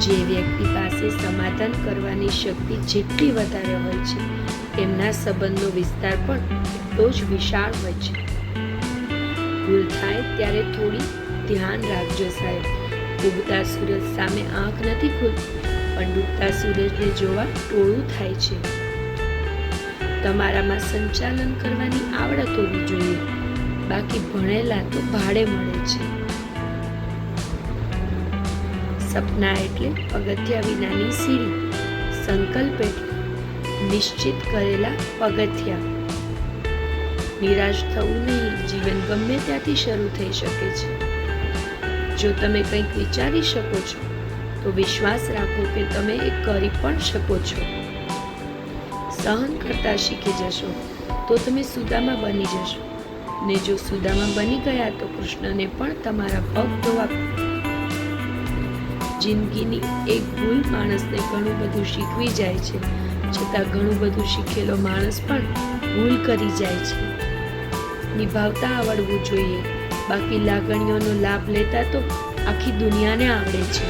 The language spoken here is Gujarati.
જે વ્યક્તિ પાસે સમાધાન કરવાની શક્તિ જેટલી વધારે હોય છે, તેમના સંબંધનો વિસ્તાર પણ એટલો જ વિશાળ હોય છે. ભૂલ થાય ત્યારે થોડી ધ્યાન રાખજો સાહેબ. ઉગતા સૂરજ સામે આંખ નથી ખુલતી, પણ ડૂબતા સૂરજને જોવા ટોળું થાય છે. તમારામાં સંચાલન કરવાની આવડત હોવી જોઈએ, બાકી ભણેલા તો ભાડે મળે છે. સપના એટલે પગથિયા વિનાની સીડી, સંકલ્પ એટલે નિશ્ચિત કરેલા પગથિયા. નિરાશ થવું નહીં, જીવન ગમે ત્યાંથી શરૂ થઈ શકે છે. જો તમે કંઈક વિચારી શકો છો તો વિશ્વાસ રાખો કે તમે એ કરી પણ શકો છો. સહન કરતા શીખી જશો તો તમે સુદામા બની જશો, ને જો સુદામા બની ગયા તો કૃષ્ણને પણ તમારા પગ ધોવા. જિંદગીની એક ભૂલ માણસને ઘણું બધું શીખવી જાય છે, છતાં ઘણું બધું શીખેલો માણસ પણ ભૂલ કરી જાય છે. નિભાવતા આવડવું જોઈએ, બાકી લાગણીઓનો લાભ લેતા તો આખી દુનિયાને આવડે છે.